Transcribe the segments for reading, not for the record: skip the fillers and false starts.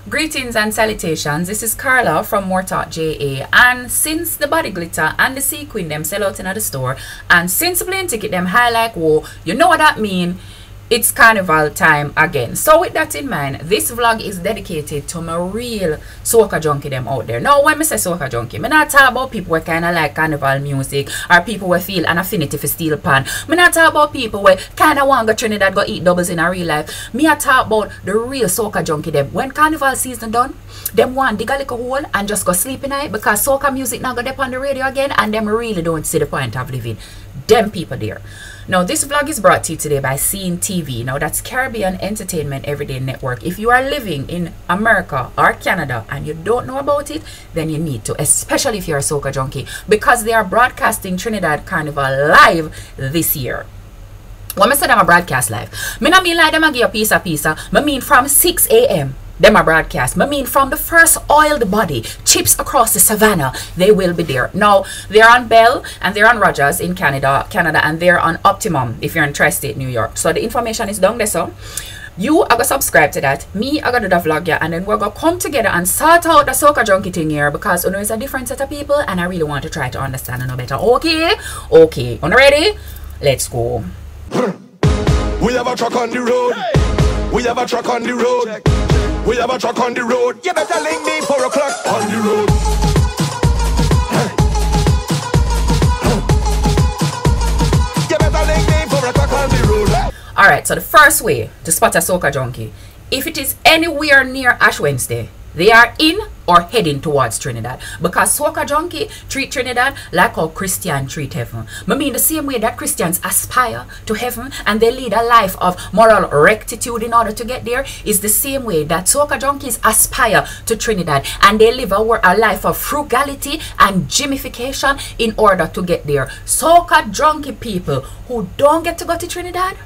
Greetings and salutations, this is Carla from MooreTalkJa, and since the body glitter and the sequin them sell out in the store, and since the plane ticket them high like whoa, you know what that mean? It's carnival time again. So with that in mind, this vlog is dedicated to my real soca junkie them out there. Now when I say soca junkie, I'm not talking about people who kind of like carnival music or people who feel an affinity for steel pan. I'm not talking about people who kind of want to go Trinidad go eat doubles in a real life. Me I talk about the real soca junkie them. When carnival season done, them want dig a little hole and just go sleep in night because soca music not go up on the radio again, and them really don't see the point of living. Them people there. Now this vlog is brought to you today by CEEN TV. Now that's Caribbean Entertainment Everyday Network. If you are living in America or Canada and you don't know about it, then you need to, especially if you're a soca junkie, because they are broadcasting Trinidad Carnival live this year. When I say them a broadcast live, I don't mean like them a give a piece I mean from 6 a.m. them a broadcast. I mean from the first oiled body, chips across the savannah, they will be there. Now they're on Bell and they're on Rogers in Canada, and they're on Optimum if you're in Tri-State New York. So the information is down there. So you are gonna subscribe to that. Me, I gonna do the vlog, yeah, and then we're gonna come together and sort out the soca junkie thing here, because you know it's a different set of people and I really want to try to understand and know better. Okay, you ready? Let's go. We have a truck on the road. We have a truck on the road. We have a truck on the road. You better link me 4 o'clock on the road. You better link me 4 o'clock on the road. Alright, so the first way to spot a soca junkie, if it is anywhere near Ash Wednesday, they are in or heading towards Trinidad, because soca junkie treat Trinidad like how Christians treat heaven. I mean the same way that Christians aspire to heaven and they lead a life of moral rectitude in order to get there, is the same way that soca junkies aspire to Trinidad and they live a life of frugality and gimification in order to get there. Soca junkie people who don't get to go to Trinidad,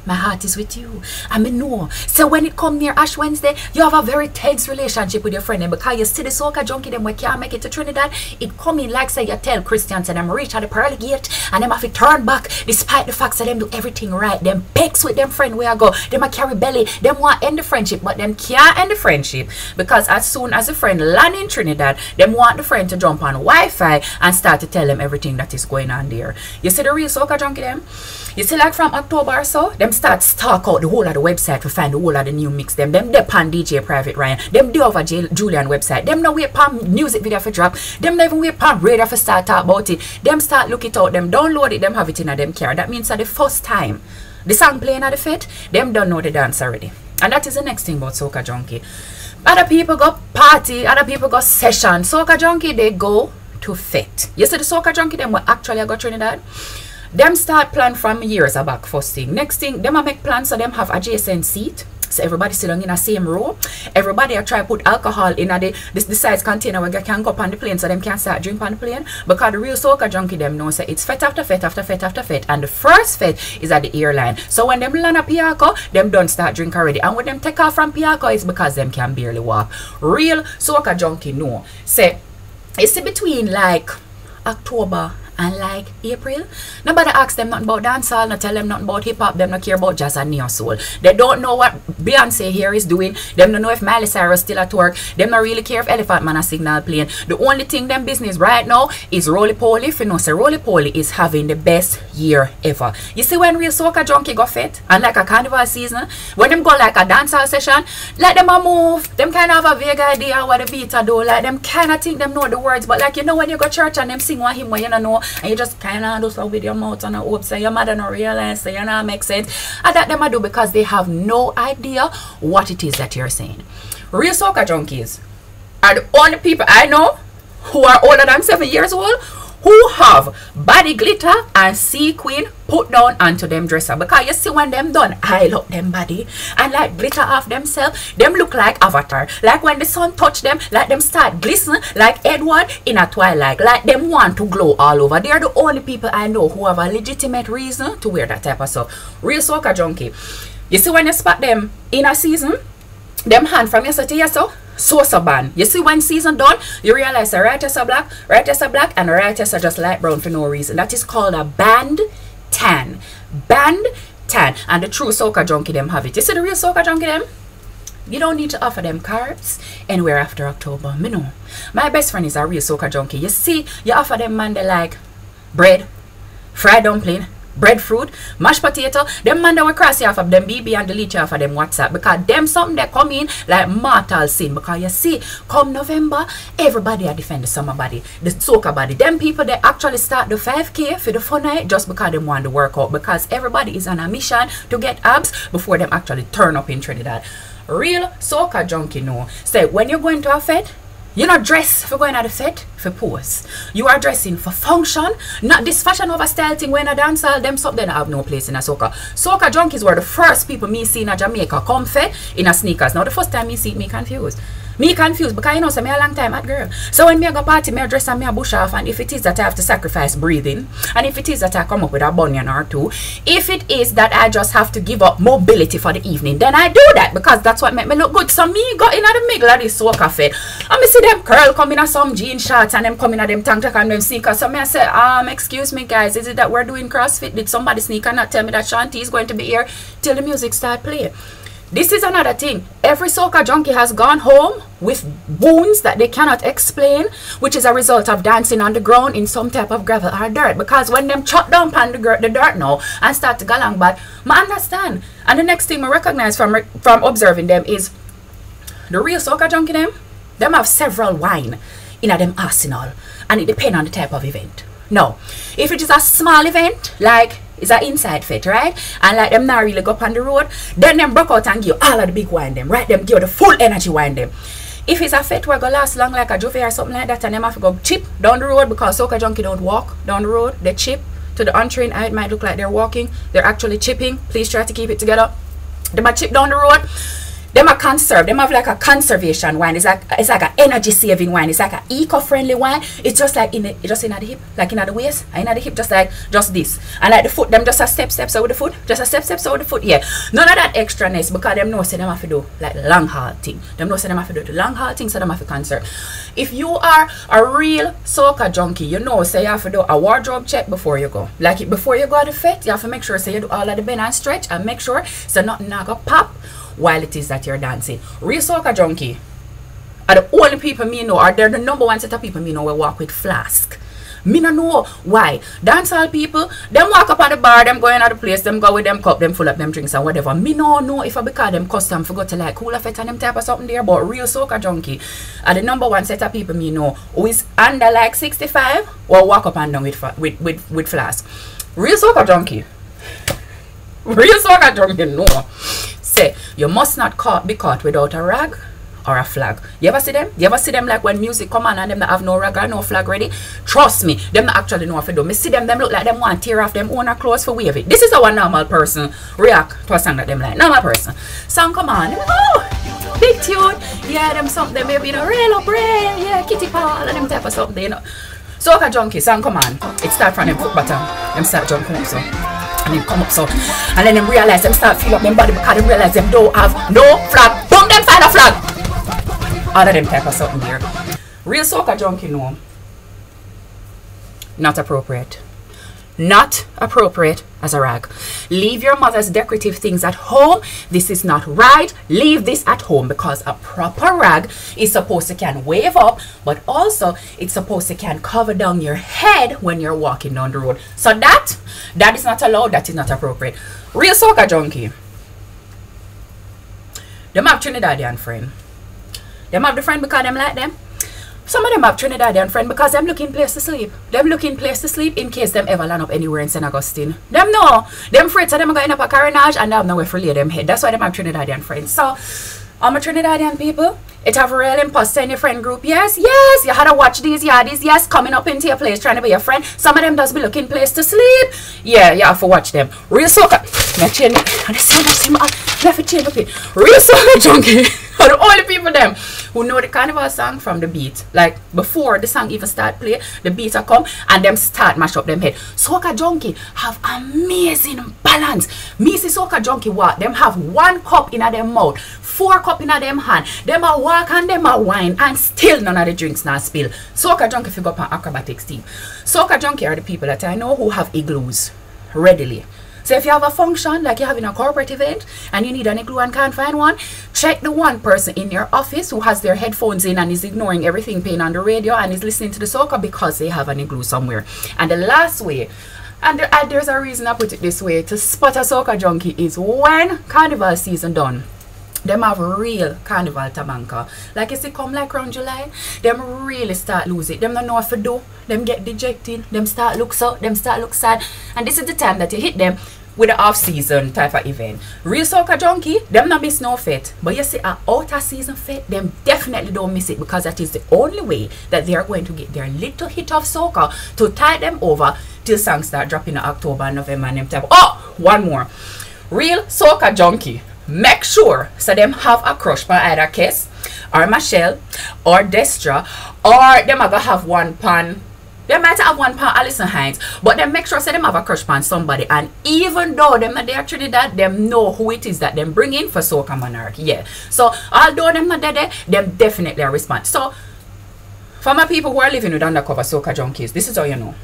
my heart is with you. I mean, no. So when it come near Ash Wednesday, you have a very tense relationship with your friend, and because you see the soca junkie them we can't make it to Trinidad, it come in like say you tell Christians and them reach at the pearly gate and them have to turn back despite the fact that them do everything right. Them begs with them friend where I go. Them a carry belly. Them want end the friendship, but them can't end the friendship because as soon as the friend land in Trinidad, them want the friend to jump on Wi-Fi and start to tell them everything that is going on there. You see the real soca junkie them? You see like from October or so, them start stalk out the whole of the website to find the whole of the new mix. Them dip on DJ Private Ryan. Them do over Julian website. Them no wait pan music video for drop. Them not even wait pan radio for start talk about it. Them start look it out. Them download it. Them have it in a them car. That means that the first time the song playing at the fete, them don't know the dance already. And that is the next thing about soca junkie. Other people go party. Other people go session. Soca junkie they go to fete. You see the soca junkie them will actually go Trinidad. Them start plan from years back first thing. Next thing, them a make plans so them have adjacent seat. So everybody sit down in the same row. Everybody a try put alcohol in the size container where you can go up on the plane so them can start drink on the plane. Because the real soca junkie them know say it's fete after fete after fete after fete. And the first fete is at the airline. So when them land at Piaco, them don't start drink already. And when them take off from Piaco, it's because them can barely walk. Real soca junkie know. Say, it's between like October and like April, nobody asks them nothing about dancehall, not tell them nothing about hip-hop, them not care about jazz and neo soul. They don't know what Beyonce here is doing. Them don't know if Miley Cyrus still at work. Them not really care if Elephant Man a signal playing. The only thing them business right now is Roly Poly. If you know, say Roly Poly is having the best year ever. You see when real soca junkie go fit and like a carnival season, when them go like a dancehall session, like them a move, them kind of have a vague idea what the beat a do, like them kind of think them know the words, but like you know when you go church and them sing one hymn where you don't know, and you just kind of do so with your mouth and hope say your mother don't realize, so you know make sense. And that them I do because they have no idea what it is that you're saying. Real soca junkies are the only people I know who are older than 7 years old who have body glitter and sequin put down onto them dresser, because you see when them done I up them body and like glitter off themselves, them look like Avatar, like when the sun touch them, like them start glistening like Edward in a twilight, like them want to glow all over. They're the only people I know who have a legitimate reason to wear that type of stuff. Real soca junkie, you see when you spot them in a season, them hand from yesterday to yesterday, Soca ban. You see when season done, you realize the right are black, right are black, and the right are just light brown for no reason. That is called a band tan. Band tan. And the true soca junkie them have it. You see the real soca junkie them? You don't need to offer them carbs anywhere after October. Me know. My best friend is a real soca junkie. You see, you offer them man they like bread, fried dumpling, breadfruit, mashed potato. Them man they will cross you off of them BB and delete you off of them WhatsApp because them something they come in like mortal sin. Because you see, come November, everybody are defend the summer body, the soca body. Them people they actually start the 5K for the fun night just because they want to work out. Because everybody is on a mission to get abs before them actually turn up in Trinidad. Real soca junkie know. Say when you're going to a fete, you're not dressed for going to the fete for pose. You are dressing for function, not this fashion over style thing when a dance hall, them something that have no place in a soca. Soca junkies were the first people me see in a Jamaica come fete in a sneakers. Now the first time me see it, me confused. Me confused because you know so me a long time at girl. So when me a go party, me a dress and me a bush off, and if it is that I have to sacrifice breathing, and if it is that I come up with a bunion or two, if it is that I just have to give up mobility for the evening, then I do that because that's what make me look good. So me got in at the middle of this soca fete, and me see them curl come in at some jean shorts and them coming at them tank top and them sneakers. So me I say, excuse me guys, is it that we're doing CrossFit? Did somebody sneak and not tell me that Shanti is going to be here till the music start playing? This is another thing. Every soca junkie has gone home with wounds that they cannot explain, which is a result of dancing on the ground in some type of gravel or dirt. Because when them chop down on the dirt now and start to go along bad, I understand. And the next thing I recognize from observing them is the real soca junkie them have several wine in them arsenal, and it depends on the type of event. Now, if it is a small event like it's an inside fit, right? And like them not really go up on the road, then them broke out and give you all of the big wine them, right? Them give you the full energy wine them. If it's a fit where go last long like a Juve or something like that, and them have to go chip down the road because soca junkie don't walk down the road, they chip to the untrained eye. It might look like they're walking, they're actually chipping. Please try to keep it together. Them a chip down the road. Them a conserve. Them have like a conservation wine. It's like an energy saving wine. It's like an eco-friendly wine. It's just like just in the hip, like in the waist, in the hip, just like this. And like the foot, them just a steps over the foot, just a steps over the foot. Yeah, none of that extraness because them know say them have to do like long haul thing. Them know say them have to do the long haul thing, so them have to conserve. If you are a real soca junkie, you know say you have to do a wardrobe check before you go. Like before you go to the fete, you have to make sure say you do all of the bend and stretch and make sure so nothing not go pop while it is that you're dancing. Real soca junkie are the only people me know, or they're the number one set of people me know will walk with flask. Me no know why. Dancehall people, them walk up at the bar, them go in at the place, them go with them cup, them full up them drinks and whatever. Me no know if I because them custom forgot to like cooler fete and them type of something there, but real soca junkie are the number one set of people me know who is under like 65 or walk up and down with flask. Real soca junkie. Real soca junkie no. Say you must not be caught without a rag or a flag. You ever see them? You ever see them like when music come on and them that have no rag or no flag ready? Trust me, them not actually know what to do. Me see them look like them want to tear off them own clothes for wave it. This is how a normal person react to a song that them like. Normal person. Song come on, oh, big tune. Yeah, them something maybe real up real. Yeah, kitty paw, and them type of something, you know. Soca junkie, song come on. It start from them foot bottom. Them start jumping up so. And then come up so, and then them realize them start fill up them body because they realize them don't have no flag. Boom, them find a flag. All of them type of something here. Real soca junkie no. Not appropriate. Not appropriate as a rag. Leave your mother's decorative things at home. This is not right. Leave this at home because a proper rag is supposed to can wave up, but also it's supposed to can cover down your head when you're walking down the road. So that is not allowed. That is not appropriate. Real soca junkie. Them have Trinidadian friend. Them have the friend because them like them. Some of them have Trinidadian friend because them looking place to sleep. Them looking place to sleep in case them ever land up anywhere in St. Augustine. Them know. Them afraid so them going up a carnage and they have nowhere to lay them head. That's why them have Trinidadian friends. So, I'm a Trinidadian people. It have a real imposter in your friend group. Yes, yes. You had to watch these yardies. Yes, coming up into your place trying to be your friend. Some of them does be looking place to sleep. Yeah, you have to watch them. Real soca. Let's change it. And there's so much them. Left it change up it. Real soca junkie. Are the only people them who know the carnival song from the beat. Like before the song even start play, the beats are come and them start mash up them head. Soca junkie have amazing balance. Me see soca junkie what? Them have 1 cup in them mouth, 4 cup in them hand. Them a walk and them a wine and still none of the drinks not spill. Soca junkie figure up on acrobatics team. Soca junkie are the people that I know who have igloos readily. So if you have a function, like you're having a corporate event and you need an igloo and can't find one, check the one person in your office who has their headphones in and is ignoring everything playing on the radio and is listening to the soca because they have an igloo somewhere. And the last way, and there's a reason I put it this way, to spot a soca junkie is when carnival season done. Them have real carnival tabanka. Like you see, come like around July, them really start lose it. Them don't know what to do. Them get dejected. Them start look so. Them start look sad. And this is the time that you hit them with the off-season type of event. Real soca junkie, them not miss no fit. But you see, a out-of-season fit, them definitely don't miss it because that is the only way that they are going to get their little hit of soca to tide them over till songs start dropping in October and November and them type. Oh, one more. Real soca junkie. Make sure so them have a crush for either Kes or Michelle or Destra, or them are gonna have one pan. They might have one pan Alison Hines, but then make sure so them have a crush on somebody. And even though them not there Trinidad, them know who it is that them bring in for Soca Monarchy. Yeah. So although them not there, them definitely a response. So for my people who are living with undercover soca junkies, this is how you know.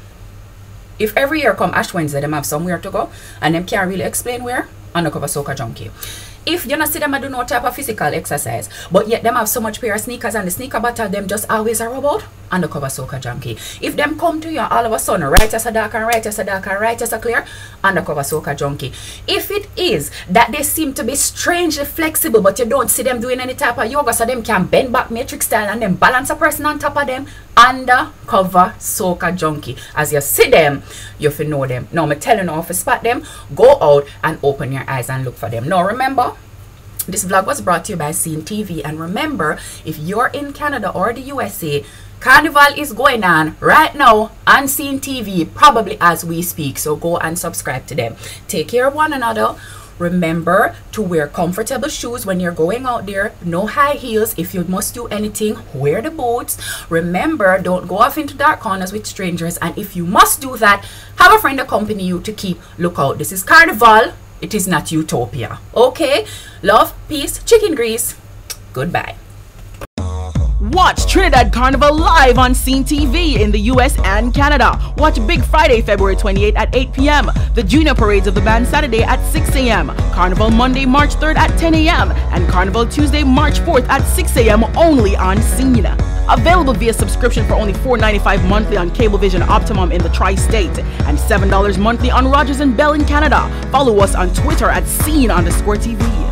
If every year come Ash Wednesday, them have somewhere to go and them can't really explain where, undercover soca junkie. If you not see them do no type of physical exercise, but yet them have so much pair of sneakers and the sneaker battle them just always are about, undercover soca junkie. If them come to you all of a sudden, right as a dark and right as a dark and right as a clear, undercover soca junkie. If it is that they seem to be strangely flexible, but you don't see them doing any type of yoga so them can bend back matrix style and then balance a person on top of them, undercover soca junkie. As you see them, you have to know them. Now I'm telling you how to spot them. Go out and open your eyes and look for them. Now remember, this vlog was brought to you by CEEN TV, and remember, if you're in Canada or the USA, Carnival is going on right now on CEEN TV, probably as we speak, so go and subscribe to them. Take care of one another. Remember to wear comfortable shoes when you're going out there. No high heels. If you must do anything, wear the boots. Remember, don't go off into dark corners with strangers, and if you must do that, have a friend accompany you to keep lookout. This is Carnival. It is not utopia. Okay? Love, peace, chicken grease. Goodbye. Watch Trinidad Carnival live on CEEN TV in the US and Canada. Watch Big Friday, February 28 at 8 p.m. The Junior Parades of the Band Saturday at 6 a.m. Carnival Monday, March 3rd at 10 a.m. And Carnival Tuesday, March 4th at 6 a.m. only on CEEN. Available via subscription for only $4.95 monthly on Cablevision Optimum in the Tri-State and $7 monthly on Rogers and Bell in Canada. Follow us on Twitter at CEEN_TV.